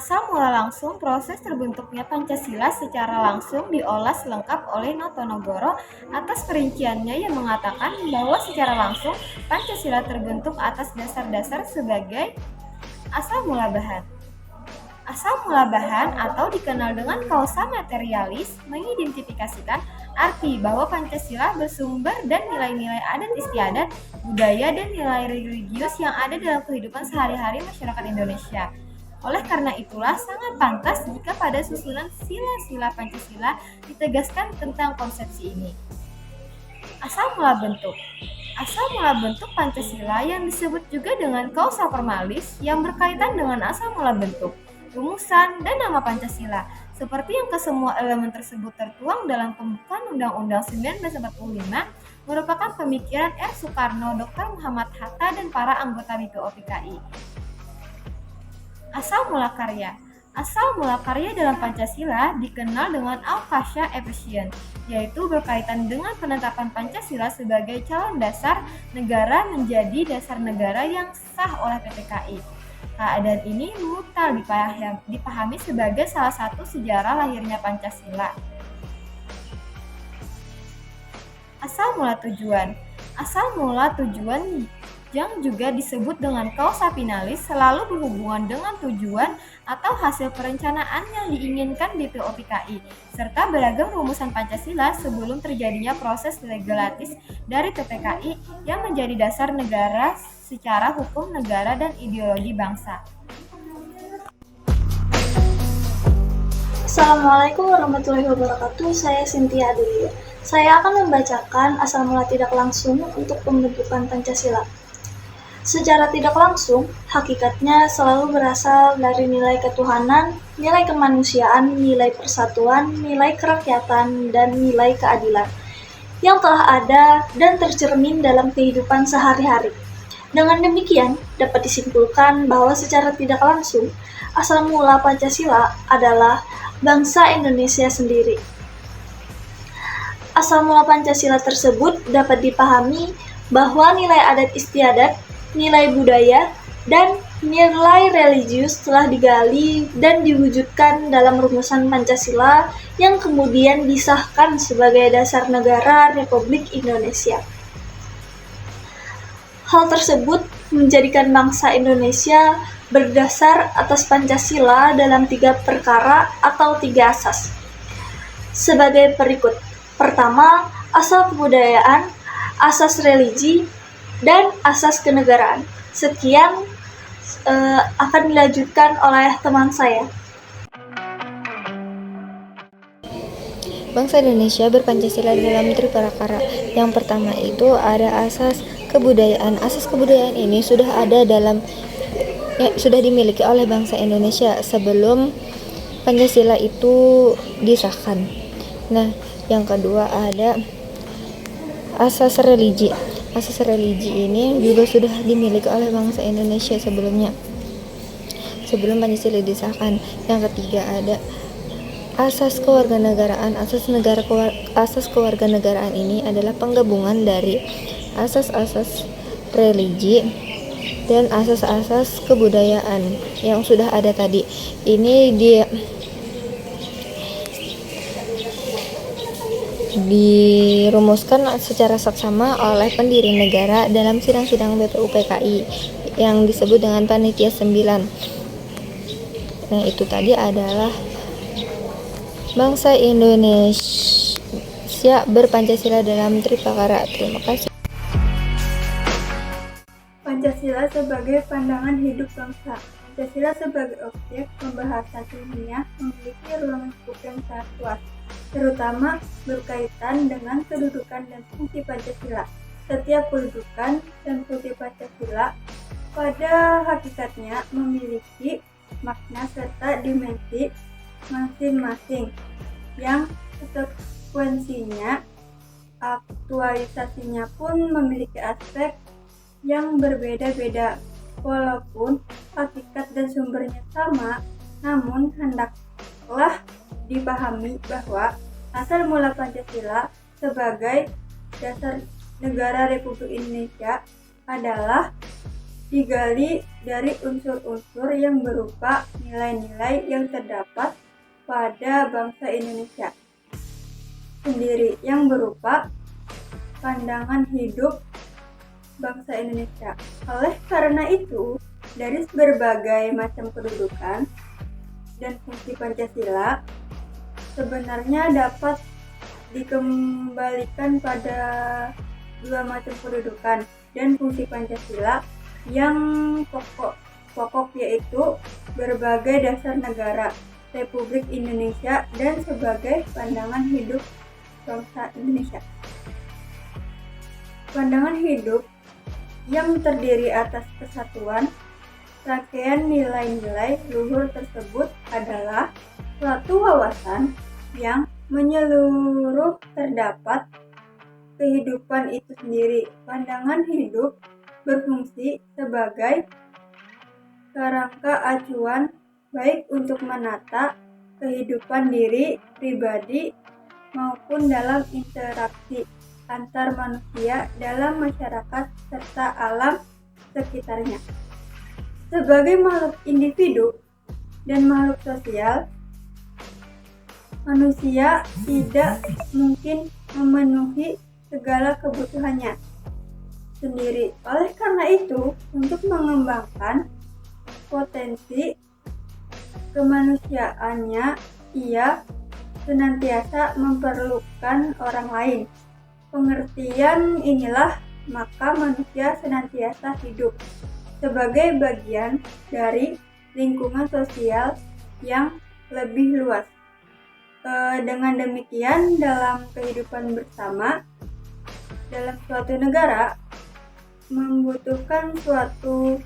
Asal mula langsung, proses terbentuknya Pancasila secara langsung diolah selengkap oleh Notonegoro atas perinciannya yang mengatakan bahwa secara langsung Pancasila terbentuk atas dasar-dasar sebagai asal mula bahan. Asal mula bahan atau dikenal dengan kausa materialis mengidentifikasikan arti bahwa Pancasila bersumber dan nilai-nilai adat istiadat, budaya, dan nilai religius yang ada dalam kehidupan sehari-hari masyarakat Indonesia. Oleh karena itulah sangat pantas jika pada susunan sila-sila Pancasila ditegaskan tentang konsepsi ini. Asal mula bentuk. Asal mula bentuk Pancasila yang disebut juga dengan kausa formalis yang berkaitan dengan asal mula bentuk, rumusan, dan nama Pancasila. Seperti yang kesemua elemen tersebut tertuang dalam pembukaan Undang-Undang 1945 merupakan pemikiran R. Soekarno, Dr. Muhammad Hatta, dan para anggota BPOPKI. Asal mula karya. Asal mula karya dalam Pancasila dikenal dengan Aukasya Efficient, yaitu berkaitan dengan penetapan Pancasila sebagai calon dasar negara menjadi dasar negara yang sah oleh PPKI. Keadaan ini mutlak dipahami sebagai salah satu sejarah lahirnya Pancasila. Asal mula tujuan. Asal mula tujuan yang juga disebut dengan kausa finalis selalu berhubungan dengan tujuan atau hasil perencanaan yang diinginkan BPOPKI, serta beragam rumusan Pancasila sebelum terjadinya proses legislatif dari PPKI yang menjadi dasar negara secara hukum negara dan ideologi bangsa. Assalamualaikum warahmatullahi wabarakatuh. Saya Cynthia Adelia. Saya akan membacakan asal mula tidak langsung untuk pembentukan Pancasila. Secara tidak langsung, hakikatnya selalu berasal dari nilai ketuhanan, nilai kemanusiaan, nilai persatuan, nilai kerakyatan, dan nilai keadilan yang telah ada dan tercermin dalam kehidupan sehari-hari. Dengan demikian, dapat disimpulkan bahwa secara tidak langsung, asal mula Pancasila adalah bangsa Indonesia sendiri. Asal mula Pancasila tersebut dapat dipahami bahwa nilai adat istiadat, nilai budaya, dan nilai religius telah digali dan diwujudkan dalam rumusan Pancasila yang kemudian disahkan sebagai dasar negara Republik Indonesia. Hal tersebut menjadikan bangsa Indonesia berdasar atas Pancasila dalam 3 perkara atau 3 asas. Sebagai berikut. Pertama, asal kebudayaan, asas religi, dan asas kenegaraan. Sekian akan dilanjutkan oleh teman saya. Bangsa Indonesia berpancasila dalam triprakara. Yang pertama itu ada asas kebudayaan. Asas kebudayaan ini sudah dimiliki oleh bangsa Indonesia sebelum Pancasila itu disahkan. Nah, yang kedua ada asas religi. Asas religi ini juga sudah dimiliki oleh bangsa Indonesia sebelum Pancasila disahkan. Yang ketiga ada asas kewarganegaraan. Asas kewarganegaraan ini adalah penggabungan dari asas-asas religi dan asas-asas kebudayaan yang sudah ada tadi. Ini dirumuskan secara saksama oleh pendiri negara dalam sidang-sidang BPUPKI yang disebut dengan Panitia 9. Nah, itu tadi adalah bangsa Indonesia berpancasila dalam triprakara. Terima kasih. Pancasila sebagai pandangan hidup bangsa. Pancasila sebagai objek pembahasan ilmiah memiliki ruang lingkup yang sangat luas, terutama berkaitan dengan kedudukan dan fungsi Pancasila. Setiap kedudukan dan fungsi Pancasila pada hakikatnya memiliki makna serta dimensi masing-masing yang konsekuensinya, aktualisasinya pun memiliki aspek yang berbeda-beda. Walaupun hakikat dan sumbernya sama, namun hendaklah dipahami bahwa asal mula Pancasila sebagai dasar negara Republik Indonesia adalah digali dari unsur-unsur yang berupa nilai-nilai yang terdapat pada bangsa Indonesia sendiri yang berupa pandangan hidup bangsa Indonesia. Oleh karena itu, dari berbagai macam kedudukan dan fungsi Pancasila sebenarnya dapat dikembalikan pada dua macam kedudukan dan fungsi Pancasila yang pokok yaitu berbagai dasar negara Republik Indonesia dan sebagai pandangan hidup bangsa Indonesia. Pandangan hidup yang terdiri atas kesatuan rangkaian nilai-nilai luhur tersebut adalah suatu wawasan yang menyeluruh terdapat kehidupan itu sendiri. Pandangan hidup berfungsi sebagai kerangka acuan baik untuk menata kehidupan diri pribadi maupun dalam interaksi antar manusia dalam masyarakat serta alam sekitarnya. Sebagai makhluk individu dan makhluk sosial, manusia tidak mungkin memenuhi segala kebutuhannya sendiri. Oleh karena itu, untuk mengembangkan potensi kemanusiaannya, ia senantiasa memerlukan orang lain. Pengertian inilah maka manusia senantiasa hidup sebagai bagian dari lingkungan sosial yang lebih luas. Dengan demikian, dalam kehidupan bersama dalam suatu negara membutuhkan suatu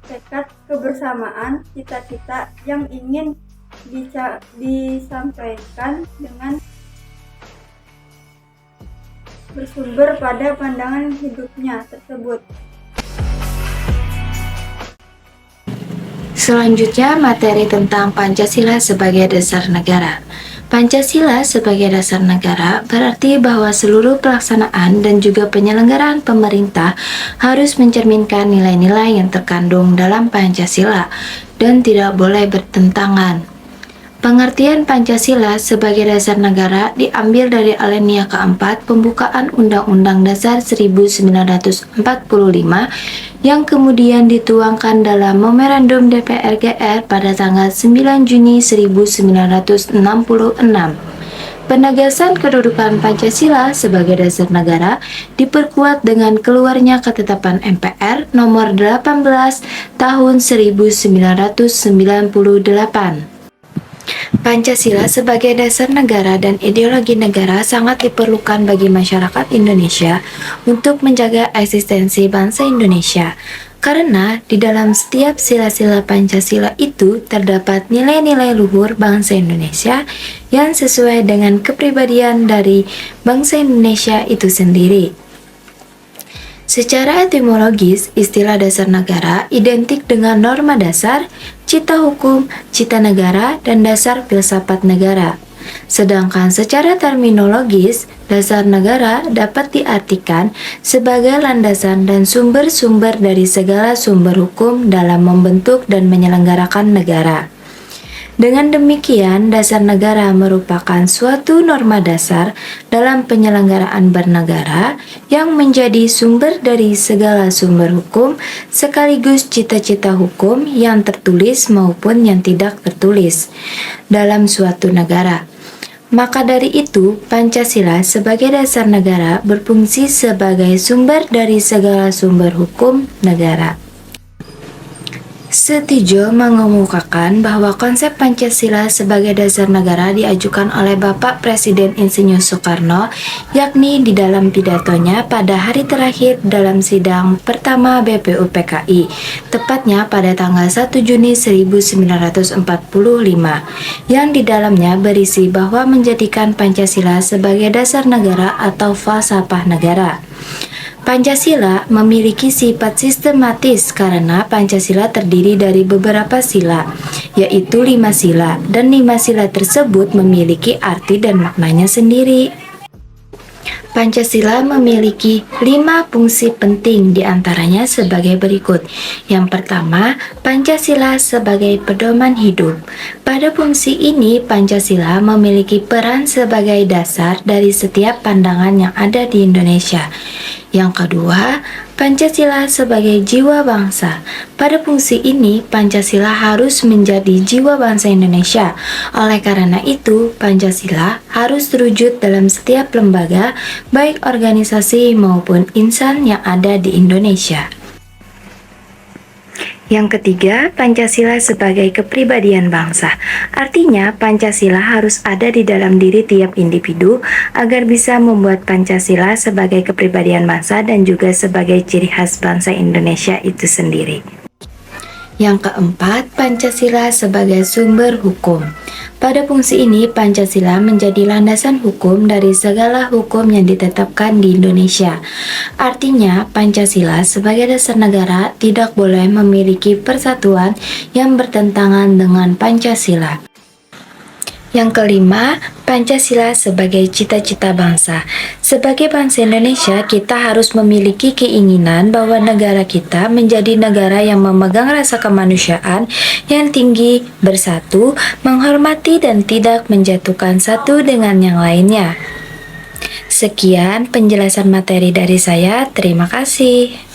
tekad kebersamaan, cita-cita yang ingin disampaikan dengan bersumber pada pandangan hidupnya tersebut. Selanjutnya, materi tentang Pancasila sebagai dasar negara. Pancasila sebagai dasar negara berarti bahwa seluruh pelaksanaan dan juga penyelenggaraan pemerintah harus mencerminkan nilai-nilai yang terkandung dalam Pancasila dan tidak boleh bertentangan. Pengertian Pancasila sebagai dasar negara diambil dari alinea keempat pembukaan Undang-Undang Dasar 1945 yang kemudian dituangkan dalam Memorandum DPR GR pada tanggal 9 Juni 1966. Penegasan kedudukan Pancasila sebagai dasar negara diperkuat dengan keluarnya ketetapan MPR nomor 18 tahun 1998. Pancasila sebagai dasar negara dan ideologi negara sangat diperlukan bagi masyarakat Indonesia untuk menjaga eksistensi bangsa Indonesia. Karena di dalam setiap sila-sila Pancasila itu terdapat nilai-nilai luhur bangsa Indonesia yang sesuai dengan kepribadian dari bangsa Indonesia itu sendiri. Secara etimologis, istilah dasar negara identik dengan norma dasar, cita hukum, cita negara, dan dasar filsafat negara. Sedangkan secara terminologis, dasar negara dapat diartikan sebagai landasan dan sumber-sumber dari segala sumber hukum dalam membentuk dan menyelenggarakan negara. Dengan demikian, dasar negara merupakan suatu norma dasar dalam penyelenggaraan bernegara yang menjadi sumber dari segala sumber hukum sekaligus cita-cita hukum yang tertulis maupun yang tidak tertulis dalam suatu negara. Maka dari itu, Pancasila sebagai dasar negara berfungsi sebagai sumber dari segala sumber hukum negara. Setijo mengemukakan bahwa konsep Pancasila sebagai dasar negara diajukan oleh Bapak Presiden Insinyur Soekarno, yakni di dalam pidatonya pada hari terakhir dalam sidang pertama BPUPKI, tepatnya pada tanggal 1 Juni 1945, yang di dalamnya berisi bahwa menjadikan Pancasila sebagai dasar negara atau falsafah negara. Pancasila memiliki sifat sistematis karena Pancasila terdiri dari beberapa sila, yaitu 5 sila, dan 5 sila tersebut memiliki arti dan maknanya sendiri. Pancasila memiliki 5 fungsi penting diantaranya sebagai berikut. Yang pertama, Pancasila sebagai pedoman hidup. Pada fungsi ini, Pancasila memiliki peran sebagai dasar dari setiap pandangan yang ada di Indonesia. Yang kedua, Pancasila sebagai jiwa bangsa. Pada fungsi ini, Pancasila harus menjadi jiwa bangsa Indonesia. Oleh karena itu, Pancasila harus terwujud dalam setiap lembaga, baik organisasi maupun insan yang ada di Indonesia. Yang ketiga, Pancasila sebagai kepribadian bangsa. Artinya, Pancasila harus ada di dalam diri tiap individu agar bisa membuat Pancasila sebagai kepribadian bangsa dan juga sebagai ciri khas bangsa Indonesia itu sendiri. Yang keempat, Pancasila sebagai sumber hukum. Pada fungsi ini, Pancasila menjadi landasan hukum dari segala hukum yang ditetapkan di Indonesia. Artinya, Pancasila sebagai dasar negara tidak boleh memiliki persatuan yang bertentangan dengan Pancasila. Yang kelima, Pancasila sebagai cita-cita bangsa. Sebagai bangsa Indonesia, kita harus memiliki keinginan bahwa negara kita menjadi negara yang memegang rasa kemanusiaan yang tinggi, bersatu, menghormati dan tidak menjatuhkan satu dengan yang lainnya. Sekian penjelasan materi dari saya. Terima kasih.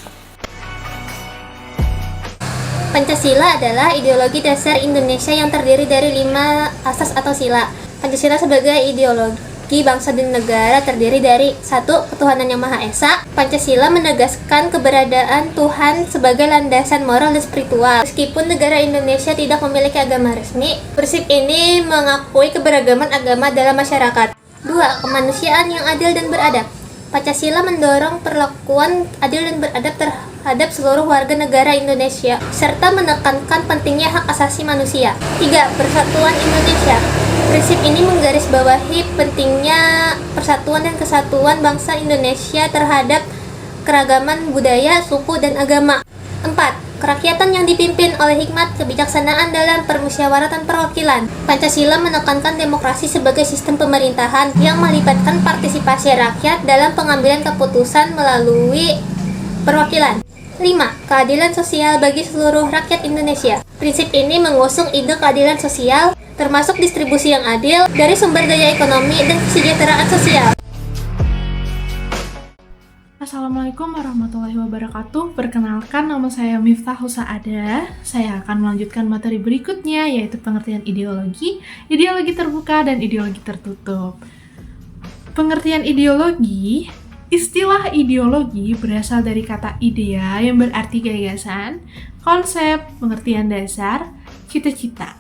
Pancasila adalah ideologi dasar Indonesia yang terdiri dari 5 asas atau sila. Pancasila sebagai ideologi bangsa dan negara terdiri dari 1. Ketuhanan Yang Maha Esa. Pancasila menegaskan keberadaan Tuhan sebagai landasan moral dan spiritual. Meskipun negara Indonesia tidak memiliki agama resmi, prinsip ini mengakui keberagaman agama dalam masyarakat. 2. Kemanusiaan yang adil dan beradab. Pancasila mendorong perlakuan adil dan beradab terhadap seluruh warga negara Indonesia, serta menekankan pentingnya hak asasi manusia. 3. Persatuan Indonesia. Prinsip ini menggarisbawahi pentingnya persatuan dan kesatuan bangsa Indonesia terhadap keragaman budaya, suku, dan agama. 4. Kerakyatan yang dipimpin oleh hikmat kebijaksanaan dalam permusyawaratan perwakilan. Pancasila menekankan demokrasi sebagai sistem pemerintahan yang melibatkan partisipasi rakyat dalam pengambilan keputusan melalui perwakilan. 5. Keadilan sosial bagi seluruh rakyat Indonesia. Prinsip ini mengusung ide keadilan sosial, termasuk distribusi yang adil dari sumber daya ekonomi dan kesejahteraan sosial. Assalamualaikum warahmatullahi wabarakatuh. Perkenalkan, nama saya Miftah Husaada. Saya akan melanjutkan materi berikutnya, yaitu pengertian ideologi, ideologi terbuka, dan ideologi tertutup. Pengertian ideologi. Istilah ideologi berasal dari kata idea yang berarti gagasan, konsep, pengertian dasar, cita-cita,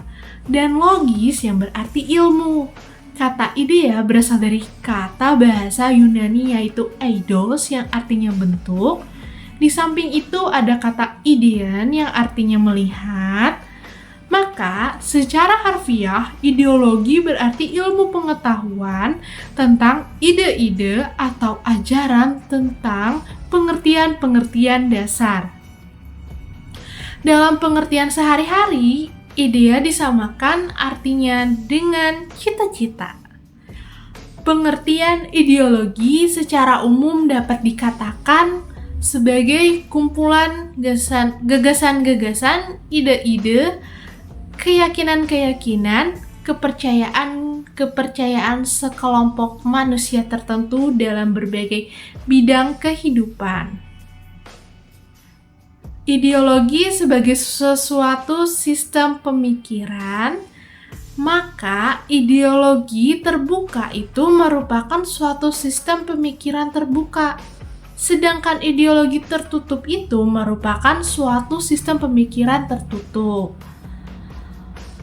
dan logis yang berarti ilmu. Kata idea berasal dari kata bahasa Yunani yaitu eidos yang artinya bentuk. Di samping itu ada kata idean yang artinya melihat. Maka secara harfiah ideologi berarti ilmu pengetahuan tentang ide-ide atau ajaran tentang pengertian-pengertian dasar. Dalam pengertian sehari-hari, idea disamakan artinya dengan cita-cita. Pengertian ideologi secara umum dapat dikatakan sebagai kumpulan gagasan-gagasan, ide-ide, keyakinan-keyakinan, kepercayaan sekelompok manusia tertentu dalam berbagai bidang kehidupan. Ideologi sebagai sesuatu sistem pemikiran, maka ideologi terbuka itu merupakan suatu sistem pemikiran terbuka. Sedangkan ideologi tertutup itu merupakan suatu sistem pemikiran tertutup.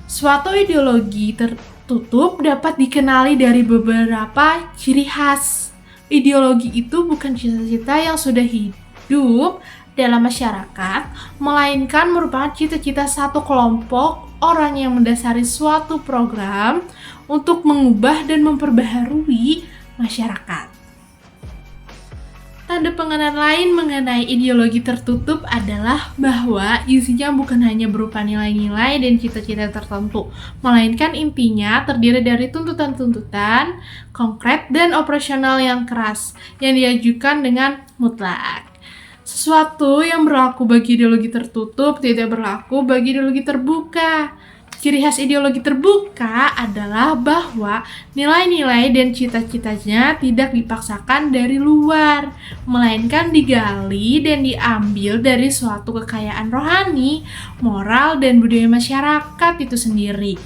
Suatu ideologi tertutup dapat dikenali dari beberapa ciri khas. Ideologi itu bukan cita-cita yang sudah hidup dalam masyarakat, melainkan merupakan cita-cita satu kelompok orang yang mendasari suatu program untuk mengubah dan memperbaharui masyarakat. Tanda pengenal lain mengenai ideologi tertutup adalah bahwa isinya bukan hanya berupa nilai-nilai dan cita-cita tertentu, melainkan intinya terdiri dari tuntutan-tuntutan konkret dan operasional yang keras yang diajukan dengan mutlak. Sesuatu yang berlaku bagi ideologi tertutup tidak berlaku bagi ideologi terbuka. Ciri khas ideologi terbuka adalah bahwa nilai-nilai dan cita-citanya tidak dipaksakan dari luar, melainkan digali dan diambil dari suatu kekayaan rohani, moral, dan budaya masyarakat itu sendiri.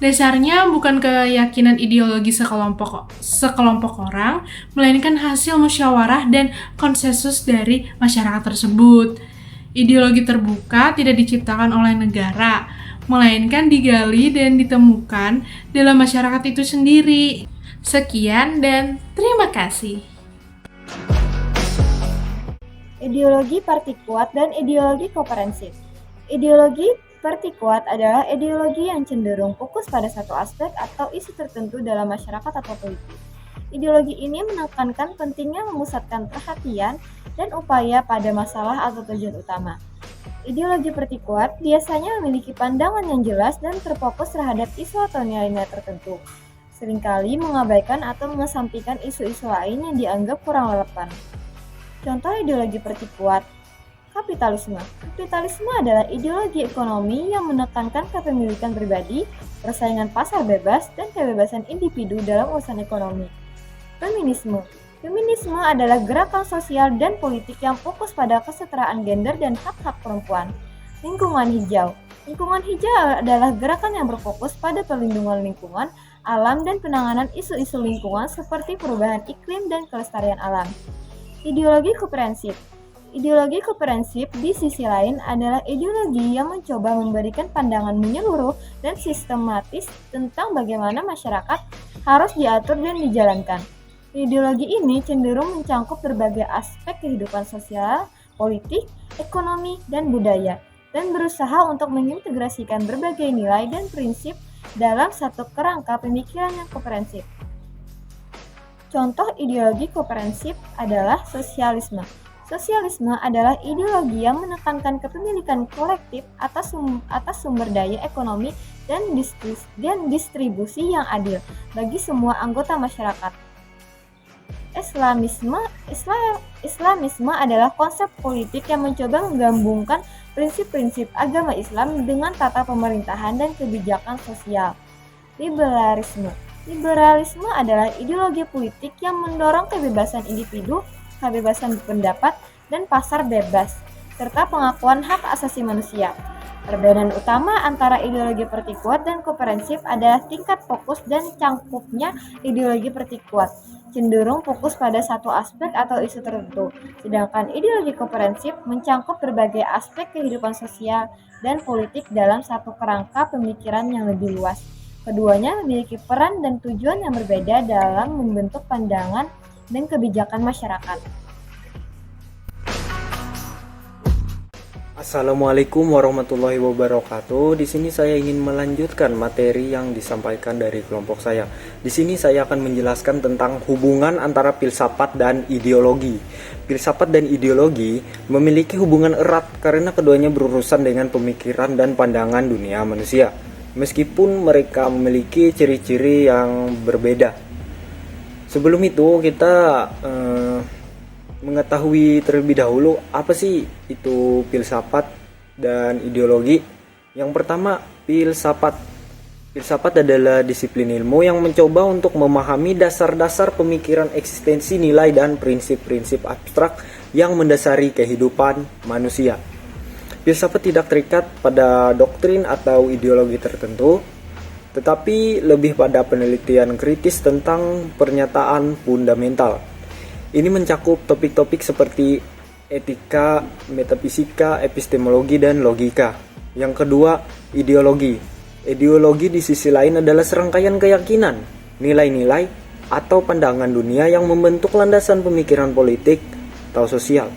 Dasarnya bukan keyakinan ideologi sekelompok orang, melainkan hasil musyawarah dan konsensus dari masyarakat tersebut. Ideologi terbuka tidak diciptakan oleh negara, melainkan digali dan ditemukan dalam masyarakat itu sendiri. Sekian dan terima kasih. Ideologi parti kuat dan ideologi komprehensif. Ideologi parti kuat adalah ideologi yang cenderung fokus pada satu aspek atau isu tertentu dalam masyarakat atau politik. Ideologi ini menekankan pentingnya memusatkan perhatian dan upaya pada masalah atau tujuan utama. Ideologi parti kuat biasanya memiliki pandangan yang jelas dan terfokus terhadap isu atau nilai-nilai tertentu. Seringkali mengabaikan atau mengesampingkan isu-isu lain yang dianggap kurang relevan. Contoh ideologi parti kuat: kapitalisme. Kapitalisme adalah ideologi ekonomi yang menekankan kepemilikan pribadi, persaingan pasar bebas, dan kebebasan individu dalam urusan ekonomi. Feminisme. Feminisme adalah gerakan sosial dan politik yang fokus pada kesetaraan gender dan hak-hak perempuan. Lingkungan hijau. Lingkungan hijau adalah gerakan yang berfokus pada perlindungan lingkungan, alam, dan penanganan isu-isu lingkungan seperti perubahan iklim dan kelestarian alam. Ideologi komprehensif. Ideologi komprehensif di sisi lain adalah ideologi yang mencoba memberikan pandangan menyeluruh dan sistematis tentang bagaimana masyarakat harus diatur dan dijalankan. Ideologi ini cenderung mencangkup berbagai aspek kehidupan sosial, politik, ekonomi, dan budaya, dan berusaha untuk mengintegrasikan berbagai nilai dan prinsip dalam satu kerangka pemikiran yang komprehensif. Contoh ideologi komprehensif adalah sosialisme. Sosialisme adalah ideologi yang menekankan kepemilikan kolektif atas sumber daya ekonomi dan distribusi yang adil bagi semua anggota masyarakat. Islamisme adalah konsep politik yang mencoba menggabungkan prinsip-prinsip agama Islam dengan tata pemerintahan dan kebijakan sosial. Liberalisme adalah ideologi politik yang mendorong kebebasan individu, kebebasan berpendapat, dan pasar bebas, serta pengakuan hak asasi manusia. Perbedaan utama antara ideologi parti kuat dan komprehensif adalah tingkat fokus dan cangkupnya ideologi parti kuat, cenderung fokus pada satu aspek atau isu tertentu, sedangkan ideologi komprehensif mencangkup berbagai aspek kehidupan sosial dan politik dalam satu kerangka pemikiran yang lebih luas. Keduanya memiliki peran dan tujuan yang berbeda dalam membentuk pandangan dan kebijakan masyarakat. Assalamualaikum warahmatullahi wabarakatuh. Di sini saya ingin melanjutkan materi yang disampaikan dari kelompok saya. Di sini saya akan menjelaskan tentang hubungan antara filsafat dan ideologi. Filsafat dan ideologi memiliki hubungan erat karena keduanya berurusan dengan pemikiran dan pandangan dunia manusia. Meskipun mereka memiliki ciri-ciri yang berbeda. Sebelum itu kita mengetahui terlebih dahulu apa sih itu filsafat dan ideologi. Yang pertama, filsafat. Filsafat adalah disiplin ilmu yang mencoba untuk memahami dasar-dasar pemikiran eksistensi nilai dan prinsip-prinsip abstrak yang mendasari kehidupan manusia. Filsafat tidak terikat pada doktrin atau ideologi tertentu, tetapi lebih pada penelitian kritis tentang pernyataan fundamental. Ini mencakup topik-topik seperti etika, metafisika, epistemologi, dan logika. Yang kedua, ideologi. Ideologi di sisi lain adalah serangkaian keyakinan, nilai-nilai, atau pandangan dunia yang membentuk landasan pemikiran politik atau sosial.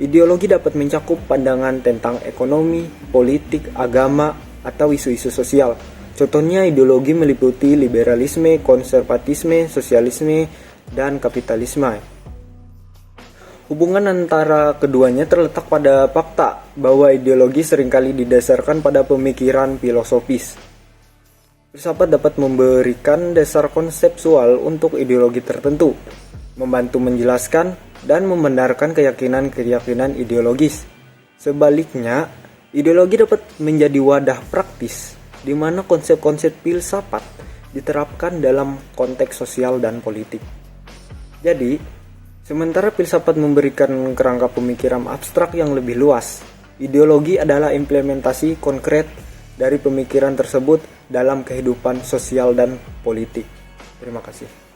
Ideologi dapat mencakup pandangan tentang ekonomi, politik, agama, atau isu-isu sosial. Contohnya ideologi meliputi liberalisme, konservatisme, sosialisme, dan kapitalisme. Hubungan antara keduanya terletak pada fakta bahwa ideologi seringkali didasarkan pada pemikiran filosofis. Filsafat dapat memberikan dasar konseptual untuk ideologi tertentu, membantu menjelaskan dan membenarkan keyakinan-keyakinan ideologis. Sebaliknya, ideologi dapat menjadi wadah praktis di mana konsep-konsep filsafat diterapkan dalam konteks sosial dan politik. Jadi, sementara filsafat memberikan kerangka pemikiran abstrak yang lebih luas, ideologi adalah implementasi konkret dari pemikiran tersebut dalam kehidupan sosial dan politik. Terima kasih.